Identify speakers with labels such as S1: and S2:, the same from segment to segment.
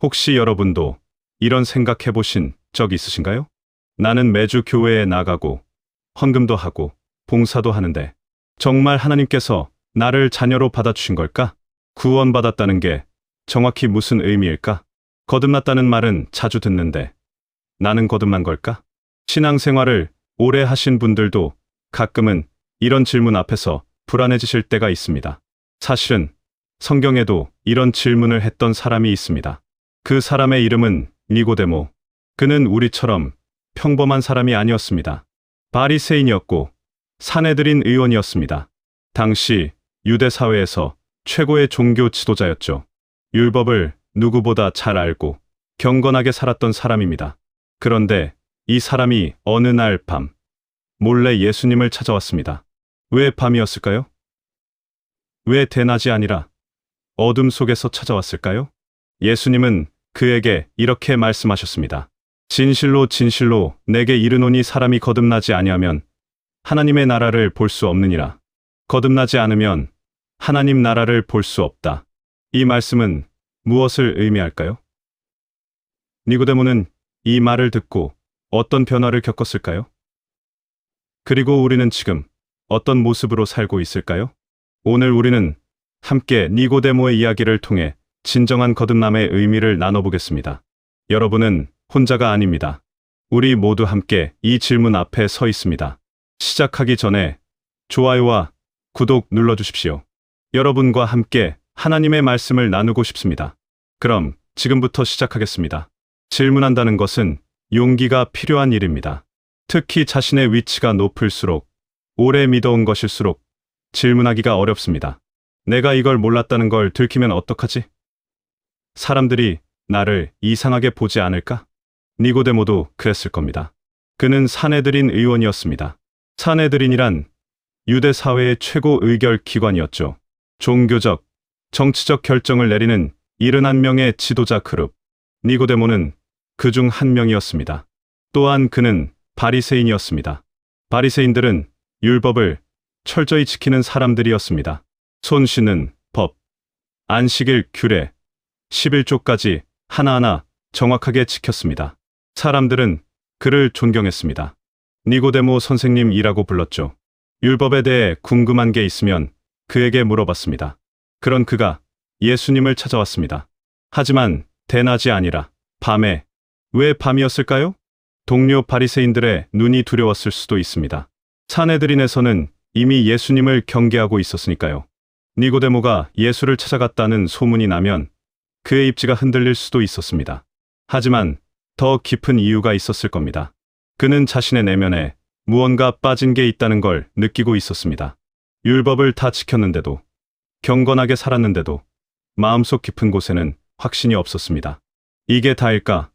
S1: 혹시 여러분도 이런 생각해 보신 적 있으신가요? 나는 매주 교회에 나가고 헌금도 하고 봉사도 하는데 정말 하나님께서 나를 자녀로 받아주신 걸까? 구원받았다는 게 정확히 무슨 의미일까? 거듭났다는 말은 자주 듣는데 나는 거듭난 걸까? 신앙생활을 오래 하신 분들도 가끔은 이런 질문 앞에서 불안해지실 때가 있습니다. 사실은 성경에도 이런 질문을 했던 사람이 있습니다. 그 사람의 이름은 니고데모. 그는 우리처럼 평범한 사람이 아니었습니다. 바리새인이었고 사내들인 의원이었습니다. 당시 유대 사회에서 최고의 종교 지도자였죠. 율법을 누구보다 잘 알고 경건하게 살았던 사람입니다. 그런데 이 사람이 어느 날 밤 몰래 예수님을 찾아왔습니다. 왜 밤이었을까요? 왜 대낮이 아니라 어둠 속에서 찾아왔을까요? 예수님은 그에게 이렇게 말씀하셨습니다. 진실로 진실로 내게 이르노니 사람이 거듭나지 아니하면 하나님의 나라를 볼 수 없느니라. 거듭나지 않으면 하나님 나라를 볼 수 없다. 이 말씀은 무엇을 의미할까요? 니고데모는 이 말을 듣고 어떤 변화를 겪었을까요? 그리고 우리는 지금 어떤 모습으로 살고 있을까요? 오늘 우리는 함께 니고데모의 이야기를 통해 진정한 거듭남의 의미를 나눠보겠습니다. 여러분은 혼자가 아닙니다. 우리 모두 함께 이 질문 앞에 서 있습니다. 시작하기 전에 좋아요와 구독 눌러주십시오. 여러분과 함께 하나님의 말씀을 나누고 싶습니다. 그럼 지금부터 시작하겠습니다. 질문한다는 것은 용기가 필요한 일입니다. 특히 자신의 위치가 높을수록, 오래 믿어온 것일수록 질문하기가 어렵습니다. 내가 이걸 몰랐다는 걸 들키면 어떡하지? 사람들이 나를 이상하게 보지 않을까? 니고데모도 그랬을 겁니다. 그는 사내들인 의원이었습니다. 사내들인이란 유대 사회의 최고 의결 기관이었죠. 종교적, 정치적 결정을 내리는 71명의 지도자 그룹. 니고데모는 그중 한 명이었습니다. 또한 그는 바리새인이었습니다. 바리새인들은 율법을 철저히 지키는 사람들이었습니다. 손 씻는 법, 안식일 규례, 11조까지 하나하나 정확하게 지켰습니다. 사람들은 그를 존경했습니다. 니고데모 선생님이라고 불렀죠. 율법에 대해 궁금한 게 있으면 그에게 물어봤습니다. 그런 그가 예수님을 찾아왔습니다. 하지만 대낮이 아니라 밤에. 왜 밤이었을까요? 동료 바리새인들의 눈이 두려웠을 수도 있습니다. 사내들인에서는 이미 예수님을 경계하고 있었으니까요. 니고데모가 예수를 찾아갔다는 소문이 나면 그의 입지가 흔들릴 수도 있었습니다. 하지만 더 깊은 이유가 있었을 겁니다. 그는 자신의 내면에 무언가 빠진 게 있다는 걸 느끼고 있었습니다. 율법을 다 지켰는데도, 경건하게 살았는데도 마음속 깊은 곳에는 확신이 없었습니다. 이게 다일까?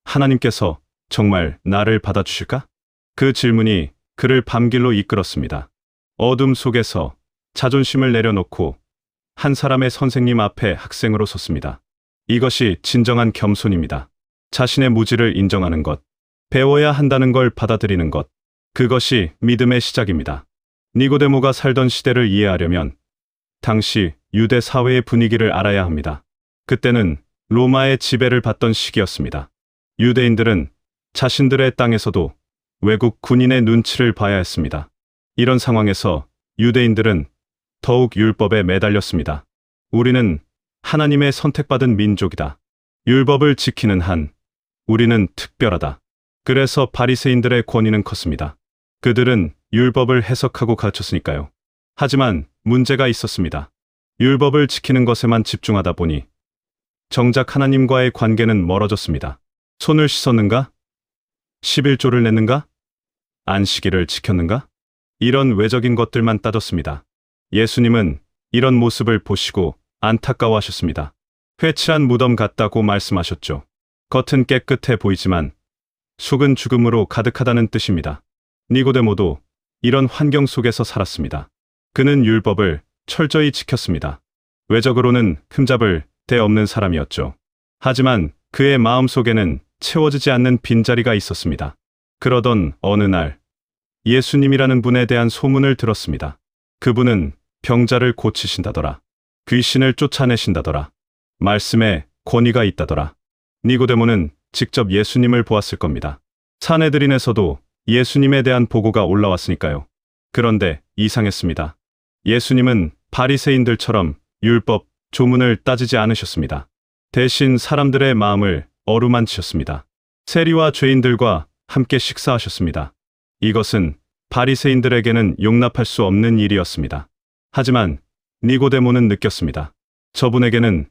S1: 하나님께서 정말 나를 받아주실까? 그 질문이 그를 밤길로 이끌었습니다. 어둠 속에서 자존심을 내려놓고 한 사람의 선생님 앞에 학생으로 섰습니다. 이것이 진정한 겸손입니다. 자신의 무지를 인정하는 것, 배워야 한다는 걸 받아들이는 것, 그것이 믿음의 시작입니다. 니고데모가 살던 시대를 이해하려면 당시 유대 사회의 분위기를 알아야 합니다. 그때는 로마의 지배를 받던 시기였습니다. 유대인들은 자신들의 땅에서도 외국 군인의 눈치를 봐야 했습니다. 이런 상황에서 유대인들은 더욱 율법에 매달렸습니다. 우리는 하나님의 선택받은 민족이다. 율법을 지키는 한 우리는 특별하다. 그래서 바리새인들의 권위는 컸습니다. 그들은 율법을 해석하고 가르쳤으니까요. 하지만 문제가 있었습니다. 율법을 지키는 것에만 집중하다 보니 정작 하나님과의 관계는 멀어졌습니다. 손을 씻었는가? 11조를 냈는가? 안식일을 지켰는가? 이런 외적인 것들만 따졌습니다. 예수님은 이런 모습을 보시고 안타까워하셨습니다. 회칠한 무덤 같다고 말씀하셨죠. 겉은 깨끗해 보이지만 속은 죽음으로 가득하다는 뜻입니다. 니고데모도 이런 환경 속에서 살았습니다. 그는 율법을 철저히 지켰습니다. 외적으로는 흠잡을 데 없는 사람이었죠. 하지만 그의 마음속에는 채워지지 않는 빈자리가 있었습니다. 그러던 어느 날 예수님이라는 분에 대한 소문을 들었습니다. 그분은 병자를 고치신다더라. 귀신을 쫓아내신다더라. 말씀에 권위가 있다더라. 니고데모는 직접 예수님을 보았을 겁니다. 산헤드린에서도 예수님에 대한 보고가 올라왔으니까요. 그런데 이상했습니다. 예수님은 바리새인들처럼 율법, 조문을 따지지 않으셨습니다. 대신 사람들의 마음을 어루만지셨습니다. 세리와 죄인들과 함께 식사하셨습니다. 이것은 바리새인들에게는 용납할 수 없는 일이었습니다. 하지만 니고데모는 느꼈습니다. 저분에게는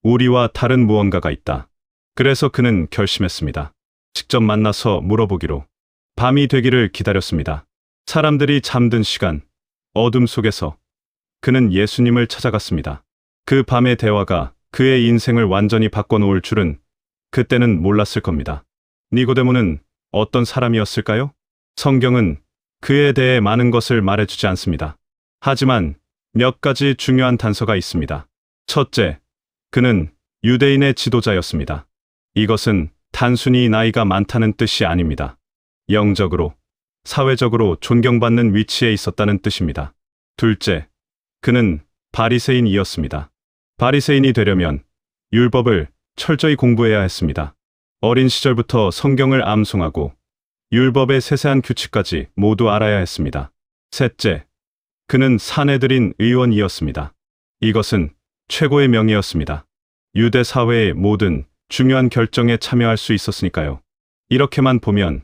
S1: 우리와 다른 무언가가 있다. 그래서 그는 결심했습니다. 직접 만나서 물어보기로. 밤이 되기를 기다렸습니다. 사람들이 잠든 시간, 어둠 속에서 그는 예수님을 찾아갔습니다. 그 밤의 대화가 그의 인생을 완전히 바꿔놓을 줄은 그때는 몰랐을 겁니다. 니고데모는 어떤 사람이었을까요? 성경은 그에 대해 많은 것을 말해주지 않습니다. 하지만 몇 가지 중요한 단서가 있습니다. 첫째, 그는 유대인의 지도자였습니다. 이것은 단순히 나이가 많다는 뜻이 아닙니다. 영적으로, 사회적으로 존경받는 위치에 있었다는 뜻입니다. 둘째, 그는 바리새인이었습니다. 바리새인이 되려면 율법을 철저히 공부해야 했습니다. 어린 시절부터 성경을 암송하고 율법의 세세한 규칙까지 모두 알아야 했습니다. 셋째, 그는 산헤드린 의원이었습니다. 이것은 최고의 명예였습니다. 유대 사회의 모든 중요한 결정에 참여할 수 있었으니까요. 이렇게만 보면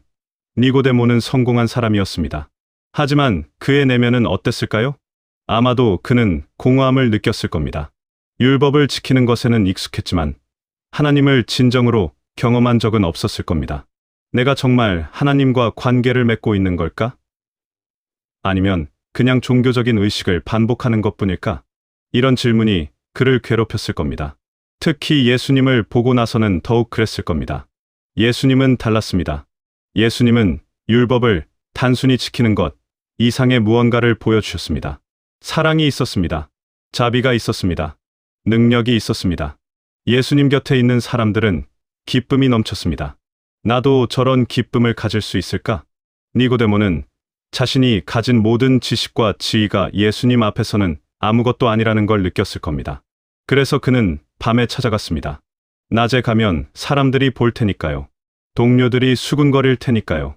S1: 니고데모는 성공한 사람이었습니다. 하지만 그의 내면은 어땠을까요? 아마도 그는 공허함을 느꼈을 겁니다. 율법을 지키는 것에는 익숙했지만 하나님을 진정으로 경험한 적은 없었을 겁니다. 내가 정말 하나님과 관계를 맺고 있는 걸까? 아니면 그냥 종교적인 의식을 반복하는 것뿐일까? 이런 질문이 그를 괴롭혔을 겁니다. 특히 예수님을 보고 나서는 더욱 그랬을 겁니다. 예수님은 달랐습니다. 예수님은 율법을 단순히 지키는 것 이상의 무언가를 보여주셨습니다. 사랑이 있었습니다. 자비가 있었습니다. 능력이 있었습니다. 예수님 곁에 있는 사람들은 기쁨이 넘쳤습니다. 나도 저런 기쁨을 가질 수 있을까? 니고데모는 자신이 가진 모든 지식과 지위가 예수님 앞에서는 아무것도 아니라는 걸 느꼈을 겁니다. 그래서 그는 밤에 찾아갔습니다. 낮에 가면 사람들이 볼 테니까요. 동료들이 수군거릴 테니까요.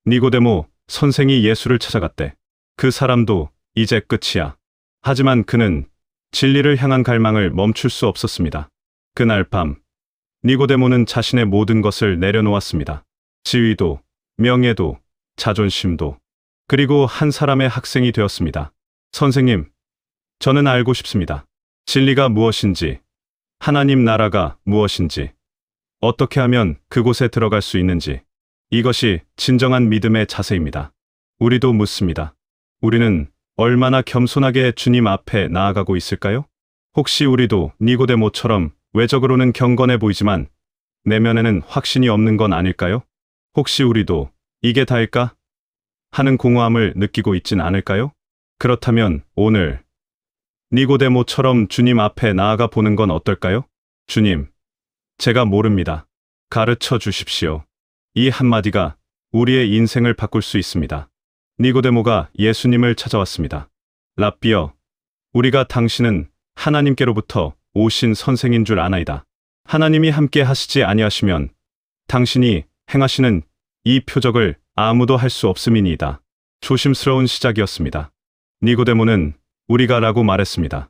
S1: 니고데모 선생이 예수를 찾아갔대. 그 사람도 이제 끝이야. 하지만 그는 진리를 향한 갈망을 멈출 수 없었습니다. 그날 밤 니고데모는 자신의 모든 것을 내려놓았습니다. 지위도, 명예도, 자존심도, 그리고 한 사람의 학생이 되었습니다. 선생님, 저는 알고 싶습니다. 진리가 무엇인지, 하나님 나라가 무엇인지, 어떻게 하면 그곳에 들어갈 수 있는지, 이것이 진정한 믿음의 자세입니다. 우리도 묻습니다. 우리는 얼마나 겸손하게 주님 앞에 나아가고 있을까요? 혹시 우리도 니고데모처럼 외적으로는 경건해 보이지만 내면에는 확신이 없는 건 아닐까요? 혹시 우리도 이게 다일까? 하는 공허함을 느끼고 있진 않을까요? 그렇다면 오늘 니고데모처럼 주님 앞에 나아가 보는 건 어떨까요? 주님, 제가 모릅니다. 가르쳐 주십시오. 이 한마디가 우리의 인생을 바꿀 수 있습니다. 니고데모가 예수님을 찾아왔습니다. 랍비여, 우리가 당신은 하나님께로부터 오신 선생인 줄 아나이다. 하나님이 함께 하시지 아니하시면 당신이 행하시는 이 표적을 아무도 할 수 없음이니이다. 조심스러운 시작이었습니다. 니고데모는 우리가 라고 말했습니다.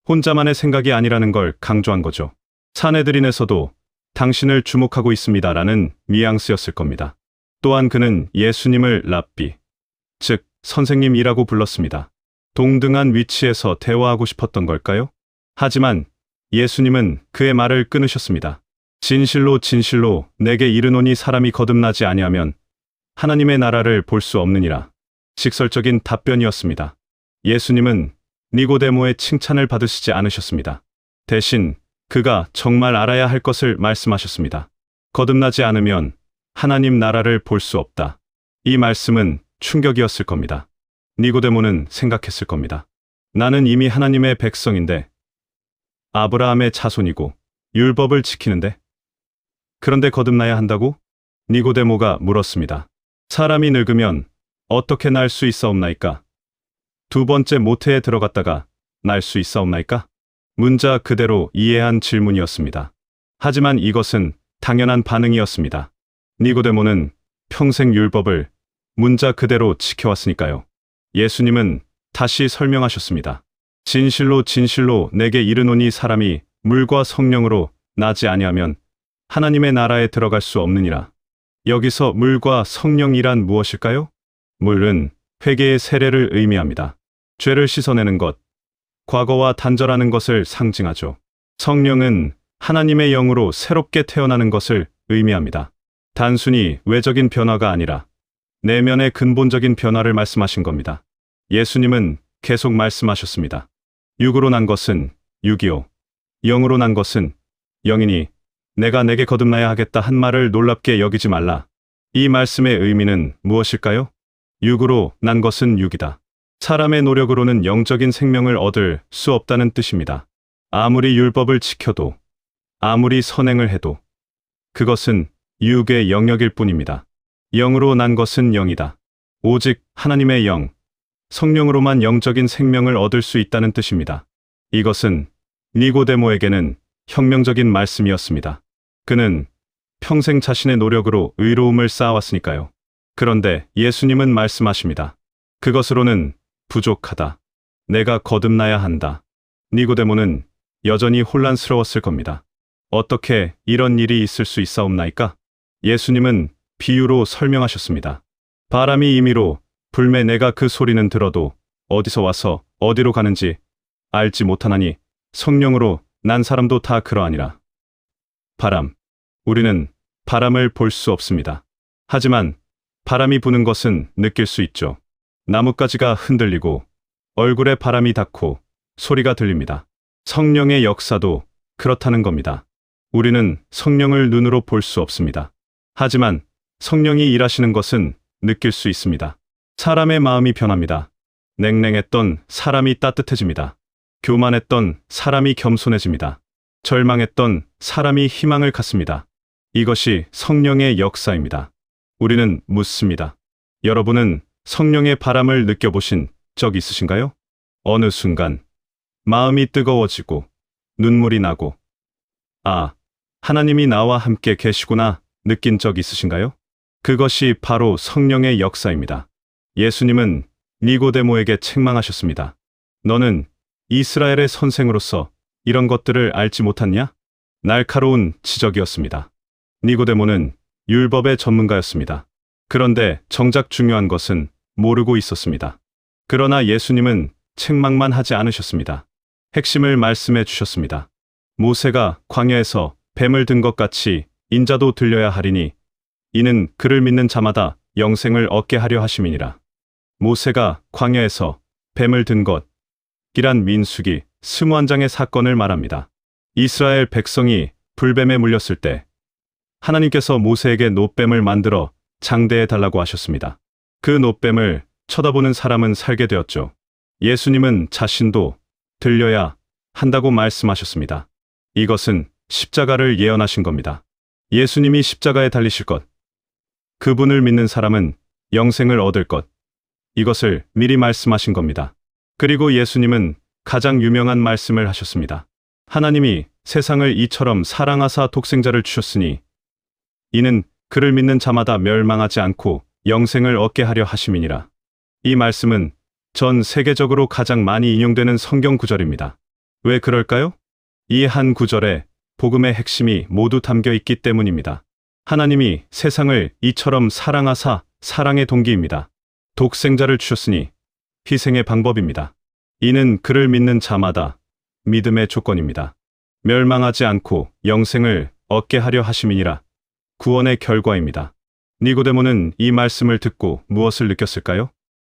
S1: 혼자만의 생각이 아니라는 걸 강조한 거죠. 산헤드린에서도 당신을 주목하고 있습니다 라는 뉘앙스였을 겁니다. 또한 그는 예수님을 랍비, 즉 선생님이라고 불렀습니다. 동등한 위치에서 대화하고 싶었던 걸까요? 하지만 예수님은 그의 말을 끊으셨습니다. 진실로 진실로 내게 이르노니 사람이 거듭나지 아니하면 하나님의 나라를 볼 수 없느니라. 직설적인 답변이었습니다. 예수님은 니고데모의 칭찬을 받으시지 않으셨습니다. 대신 그가 정말 알아야 할 것을 말씀하셨습니다. 거듭나지 않으면 하나님 나라를 볼 수 없다. 이 말씀은 충격이었을 겁니다. 니고데모는 생각했을 겁니다. 나는 이미 하나님의 백성인데, 아브라함의 자손이고 율법을 지키는데, 그런데 거듭나야 한다고? 니고데모가 물었습니다. 사람이 늙으면 어떻게 날 수 있사옵나이까? 두 번째 모태에 들어갔다가 날 수 있사옵나이까? 문자 그대로 이해한 질문이었습니다. 하지만 이것은 당연한 반응이었습니다. 니고데모는 평생 율법을 문자 그대로 지켜왔으니까요. 예수님은 다시 설명하셨습니다. 진실로 진실로 내게 이르노니 사람이 물과 성령으로 나지 아니하면 하나님의 나라에 들어갈 수 없느니라. 여기서 물과 성령이란 무엇일까요? 물은 회개의 세례를 의미합니다. 죄를 씻어내는 것, 과거와 단절하는 것을 상징하죠. 성령은 하나님의 영으로 새롭게 태어나는 것을 의미합니다. 단순히 외적인 변화가 아니라 내면의 근본적인 변화를 말씀하신 겁니다. 예수님은 계속 말씀하셨습니다. 육으로 난 것은 육이요, 영으로 난 것은 영이니 내가 내게 거듭나야 하겠다 한 말을 놀랍게 여기지 말라. 이 말씀의 의미는 무엇일까요? 육으로 난 것은 육이다. 사람의 노력으로는 영적인 생명을 얻을 수 없다는 뜻입니다. 아무리 율법을 지켜도, 아무리 선행을 해도 그것은 육의 영역일 뿐입니다. 영으로 난 것은 영이다. 오직 하나님의 영, 성령으로만 영적인 생명을 얻을 수 있다는 뜻입니다. 이것은 니고데모에게는 혁명적인 말씀이었습니다. 그는 평생 자신의 노력으로 의로움을 쌓아왔으니까요. 그런데 예수님은 말씀하십니다. 그것으로는 부족하다. 내가 거듭나야 한다. 니고데모는 여전히 혼란스러웠을 겁니다. 어떻게 이런 일이 있을 수 있사옵나이까? 예수님은 비유로 설명하셨습니다. 바람이 임의로 불매 내가 그 소리는 들어도 어디서 와서 어디로 가는지 알지 못하나니 성령으로 난 사람도 다 그러하니라. 바람. 우리는 바람을 볼 수 없습니다. 하지만 바람이 부는 것은 느낄 수 있죠. 나뭇가지가 흔들리고 얼굴에 바람이 닿고 소리가 들립니다. 성령의 역사도 그렇다는 겁니다. 우리는 성령을 눈으로 볼 수 없습니다. 하지만 성령이 일하시는 것은 느낄 수 있습니다. 사람의 마음이 변합니다. 냉랭했던 사람이 따뜻해집니다. 교만했던 사람이 겸손해집니다. 절망했던 사람이 희망을 갖습니다. 이것이 성령의 역사입니다. 우리는 묻습니다. 여러분은 성령의 바람을 느껴보신 적 있으신가요? 어느 순간 마음이 뜨거워지고 눈물이 나고 아, 하나님이 나와 함께 계시구나 느낀 적 있으신가요? 그것이 바로 성령의 역사입니다. 예수님은 니고데모에게 책망하셨습니다. 너는 이스라엘의 선생으로서 이런 것들을 알지 못했냐? 날카로운 지적이었습니다. 니고데모는 율법의 전문가였습니다. 그런데 정작 중요한 것은 모르고 있었습니다. 그러나 예수님은 책망만 하지 않으셨습니다. 핵심을 말씀해 주셨습니다. 모세가 광야에서 뱀을 든 것 같이 인자도 들려야 하리니 이는 그를 믿는 자마다 영생을 얻게 하려 하심이니라. 모세가 광야에서 뱀을 든 것이란 민수기 21장의 사건을 말합니다. 이스라엘 백성이 불뱀에 물렸을 때 하나님께서 모세에게 놋뱀을 만들어 장대해 달라고 하셨습니다. 그 놋뱀을 쳐다보는 사람은 살게 되었죠. 예수님은 자신도 들려야 한다고 말씀하셨습니다. 이것은 십자가를 예언하신 겁니다. 예수님이 십자가에 달리실 것, 그분을 믿는 사람은 영생을 얻을 것, 이것을 미리 말씀하신 겁니다. 그리고 예수님은 가장 유명한 말씀을 하셨습니다. 하나님이 세상을 이처럼 사랑하사 독생자를 주셨으니 이는 그를 믿는 자마다 멸망하지 않고 영생을 얻게 하려 하심이니라. 이 말씀은 전 세계적으로 가장 많이 인용되는 성경 구절입니다. 왜 그럴까요? 이 한 구절에 복음의 핵심이 모두 담겨 있기 때문입니다. 하나님이 세상을 이처럼 사랑하사 사랑의 동기입니다. 독생자를 주셨으니 희생의 방법입니다. 이는 그를 믿는 자마다 믿음의 조건입니다. 멸망하지 않고 영생을 얻게 하려 하심이니라. 구원의 결과입니다. 니고데모는 이 말씀을 듣고 무엇을 느꼈을까요?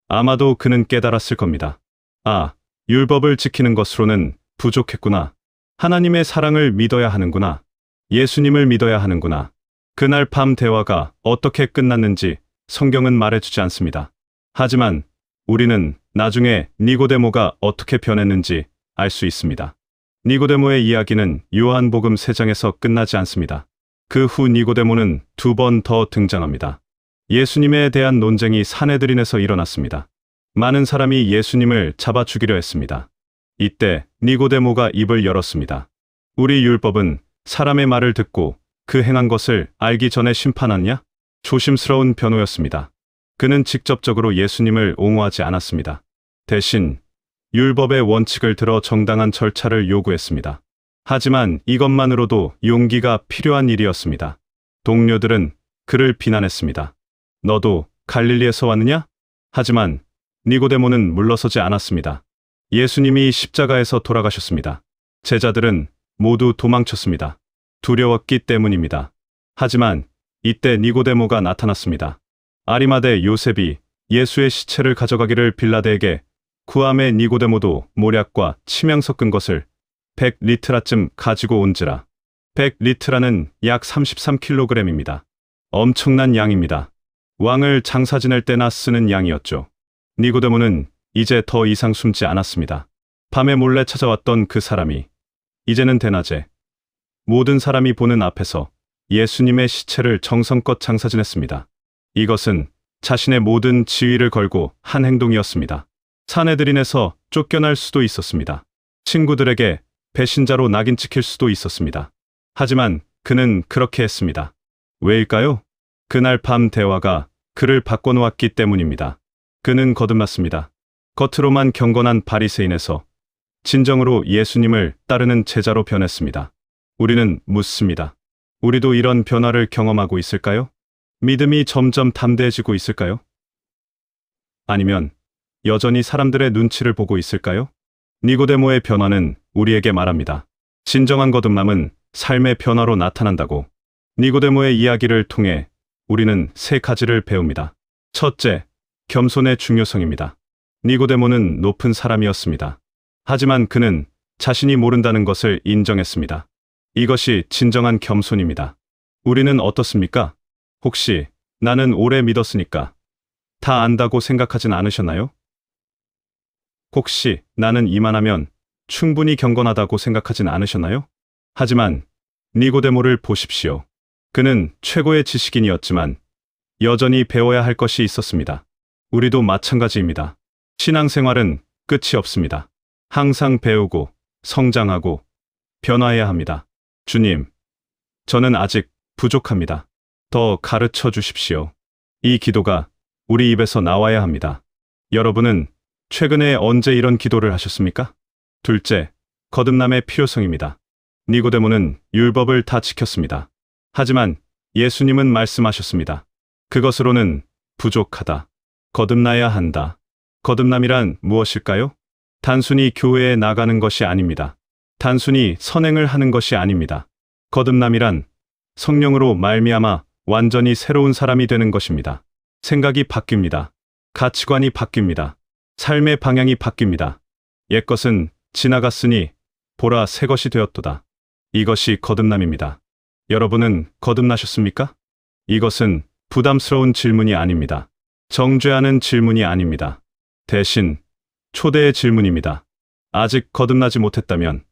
S1: 아마도 그는 깨달았을 겁니다. 아, 율법을 지키는 것으로는 부족했구나. 하나님의 사랑을 믿어야 하는구나. 예수님을 믿어야 하는구나. 그날 밤 대화가 어떻게 끝났는지 성경은 말해주지 않습니다. 하지만 우리는 나중에 니고데모가 어떻게 변했는지 알 수 있습니다. 니고데모의 이야기는 요한복음 3장에서 끝나지 않습니다. 그 후 니고데모는 2번 더 등장합니다. 예수님에 대한 논쟁이 산헤드린에서 일어났습니다. 많은 사람이 예수님을 잡아 죽이려 했습니다. 이때 니고데모가 입을 열었습니다. 우리 율법은 사람의 말을 듣고 그 행한 것을 알기 전에 심판하느냐? 조심스러운 변호였습니다. 그는 직접적으로 예수님을 옹호하지 않았습니다. 대신 율법의 원칙을 들어 정당한 절차를 요구했습니다. 하지만 이것만으로도 용기가 필요한 일이었습니다. 동료들은 그를 비난했습니다. 너도 갈릴리에서 왔느냐? 하지만 니고데모는 물러서지 않았습니다. 예수님이 십자가에서 돌아가셨습니다. 제자들은 모두 도망쳤습니다. 두려웠기 때문입니다. 하지만 이때 니고데모가 나타났습니다. 아리마대 요셉이 예수의 시체를 가져가기를 빌라도에게 구함에 니고데모도 모략과 치명 섞은 것을 100리트라쯤 가지고 온지라. 100리트라는 약 33kg입니다. 엄청난 양입니다. 왕을 장사 지낼 때나 쓰는 양이었죠. 니고데모는 이제 더 이상 숨지 않았습니다. 밤에 몰래 찾아왔던 그 사람이 이제는 대낮에 모든 사람이 보는 앞에서 예수님의 시체를 정성껏 장사 지냈습니다. 이것은 자신의 모든 지위를 걸고 한 행동이었습니다. 사내들인에서 쫓겨날 수도 있었습니다. 친구들에게 배신자로 낙인 찍힐 수도 있었습니다. 하지만 그는 그렇게 했습니다. 왜일까요? 그날 밤 대화가 그를 바꿔놓았기 때문입니다. 그는 거듭났습니다. 겉으로만 경건한 바리새인에서 진정으로 예수님을 따르는 제자로 변했습니다. 우리는 묻습니다. 우리도 이런 변화를 경험하고 있을까요? 믿음이 점점 담대해지고 있을까요? 아니면 여전히 사람들의 눈치를 보고 있을까요? 니고데모의 변화는 우리에게 말합니다. 진정한 거듭남은 삶의 변화로 나타난다고. 니고데모의 이야기를 통해 우리는 세 가지를 배웁니다. 첫째, 겸손의 중요성입니다. 니고데모는 높은 사람이었습니다. 하지만 그는 자신이 모른다는 것을 인정했습니다. 이것이 진정한 겸손입니다. 우리는 어떻습니까? 혹시 나는 오래 믿었으니까 다 안다고 생각하진 않으셨나요? 혹시 나는 이만하면 충분히 경건하다고 생각하진 않으셨나요? 하지만 니고데모를 보십시오. 그는 최고의 지식인이었지만 여전히 배워야 할 것이 있었습니다. 우리도 마찬가지입니다. 신앙생활은 끝이 없습니다. 항상 배우고 성장하고 변화해야 합니다. 주님, 저는 아직 부족합니다. 더 가르쳐 주십시오. 이 기도가 우리 입에서 나와야 합니다. 여러분은 최근에 언제 이런 기도를 하셨습니까? 둘째, 거듭남의 필요성입니다. 니고데모는 율법을 다 지켰습니다. 하지만 예수님은 말씀하셨습니다. 그것으로는 부족하다. 거듭나야 한다. 거듭남이란 무엇일까요? 단순히 교회에 나가는 것이 아닙니다. 단순히 선행을 하는 것이 아닙니다. 거듭남이란 성령으로 말미암아 완전히 새로운 사람이 되는 것입니다. 생각이 바뀝니다. 가치관이 바뀝니다. 삶의 방향이 바뀝니다. 옛것은 지나갔으니 보라 새 것이 되었도다. 이것이 거듭남입니다. 여러분은 거듭나셨습니까? 이것은 부담스러운 질문이 아닙니다. 정죄하는 질문이 아닙니다. 대신 초대의 질문입니다. 아직 거듭나지 못했다면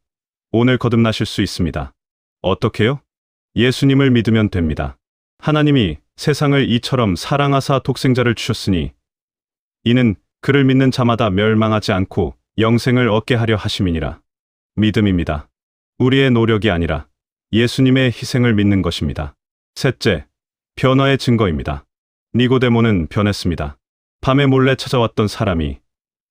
S1: 오늘 거듭나실 수 있습니다. 어떻게요? 예수님을 믿으면 됩니다. 하나님이 세상을 이처럼 사랑하사 독생자를 주셨으니 이는 그를 믿는 자마다 멸망하지 않고 영생을 얻게 하려 하심이니라. 믿음입니다. 우리의 노력이 아니라 예수님의 희생을 믿는 것입니다. 셋째, 변화의 증거입니다. 니고데모는 변했습니다. 밤에 몰래 찾아왔던 사람이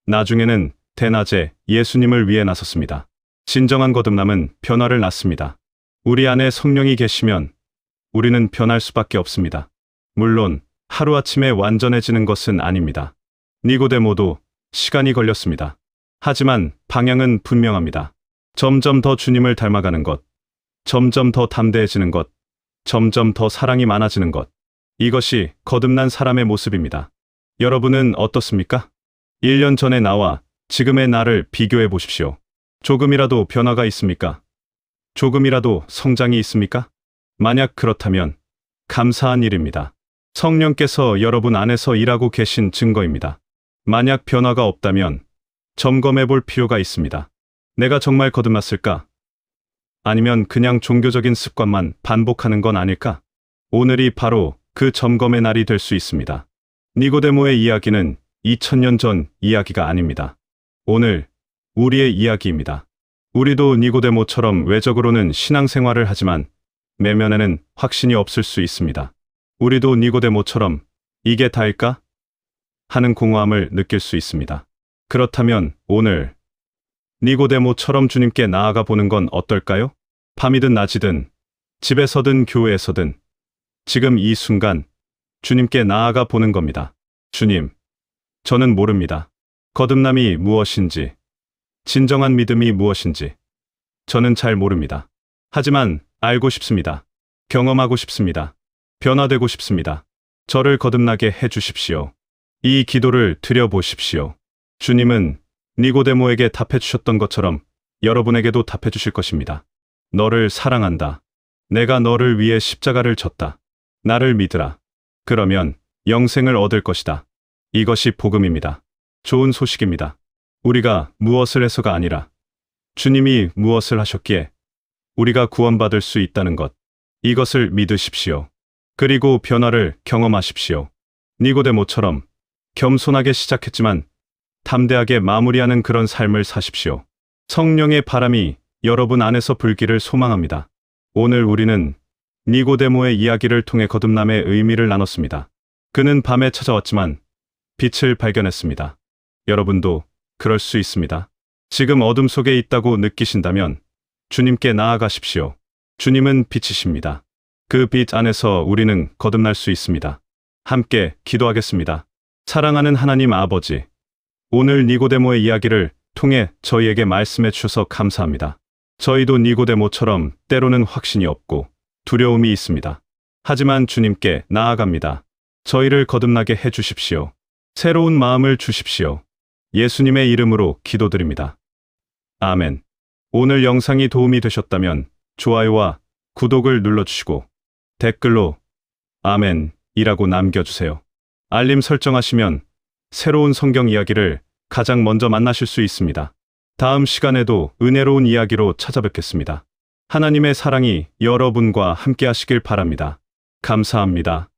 S1: 나중에는 대낮에 예수님을 위해 나섰습니다. 진정한 거듭남은 변화를 낳습니다. 우리 안에 성령이 계시면 우리는 변할 수밖에 없습니다. 물론 하루아침에 완전해지는 것은 아닙니다. 니고데모도 시간이 걸렸습니다. 하지만 방향은 분명합니다. 점점 더 주님을 닮아가는 것, 점점 더 담대해지는 것, 점점 더 사랑이 많아지는 것. 이것이 거듭난 사람의 모습입니다. 여러분은 어떻습니까? 1년 전의 나와 지금의 나를 비교해 보십시오. 조금이라도 변화가 있습니까? 조금이라도 성장이 있습니까? 만약 그렇다면 감사한 일입니다. 성령께서 여러분 안에서 일하고 계신 증거입니다. 만약 변화가 없다면 점검해 볼 필요가 있습니다. 내가 정말 거듭났을까? 아니면 그냥 종교적인 습관만 반복하는 건 아닐까? 오늘이 바로 그 점검의 날이 될 수 있습니다. 니고데모의 이야기는 2000년 전 이야기가 아닙니다. 오늘 우리의 이야기입니다. 우리도 니고데모처럼 외적으로는 신앙생활을 하지만 내면에는 확신이 없을 수 있습니다. 우리도 니고데모처럼 이게 다일까? 하는 공허함을 느낄 수 있습니다. 그렇다면 오늘 니고데모처럼 주님께 나아가 보는 건 어떨까요? 밤이든 낮이든 집에서든 교회에서든 지금 이 순간 주님께 나아가 보는 겁니다. 주님, 저는 모릅니다. 거듭남이 무엇인지, 진정한 믿음이 무엇인지 저는 잘 모릅니다. 하지만 알고 싶습니다. 경험하고 싶습니다. 변화되고 싶습니다. 저를 거듭나게 해 주십시오. 이 기도를 드려보십시오. 주님은 니고데모에게 답해 주셨던 것처럼 여러분에게도 답해 주실 것입니다. 너를 사랑한다. 내가 너를 위해 십자가를 졌다. 나를 믿으라. 그러면 영생을 얻을 것이다. 이것이 복음입니다. 좋은 소식입니다. 우리가 무엇을 해서가 아니라 주님이 무엇을 하셨기에 우리가 구원받을 수 있다는 것. 이것을 믿으십시오. 그리고 변화를 경험하십시오. 니고데모처럼 겸손하게 시작했지만 담대하게 마무리하는 그런 삶을 사십시오. 성령의 바람이 여러분 안에서 불기를 소망합니다. 오늘 우리는 니고데모의 이야기를 통해 거듭남의 의미를 나눴습니다. 그는 밤에 찾아왔지만 빛을 발견했습니다. 여러분도 그럴 수 있습니다. 지금 어둠 속에 있다고 느끼신다면 주님께 나아가십시오. 주님은 빛이십니다. 그 빛 안에서 우리는 거듭날 수 있습니다. 함께 기도하겠습니다. 사랑하는 하나님 아버지, 오늘 니고데모의 이야기를 통해 저희에게 말씀해 주셔서 감사합니다. 저희도 니고데모처럼 때로는 확신이 없고 두려움이 있습니다. 하지만 주님께 나아갑니다. 저희를 거듭나게 해 주십시오. 새로운 마음을 주십시오. 예수님의 이름으로 기도드립니다. 아멘. 오늘 영상이 도움이 되셨다면 좋아요와 구독을 눌러주시고 댓글로 아멘이라고 남겨주세요. 알림 설정하시면 새로운 성경 이야기를 가장 먼저 만나실 수 있습니다. 다음 시간에도 은혜로운 이야기로 찾아뵙겠습니다. 하나님의 사랑이 여러분과 함께 하시길 바랍니다. 감사합니다.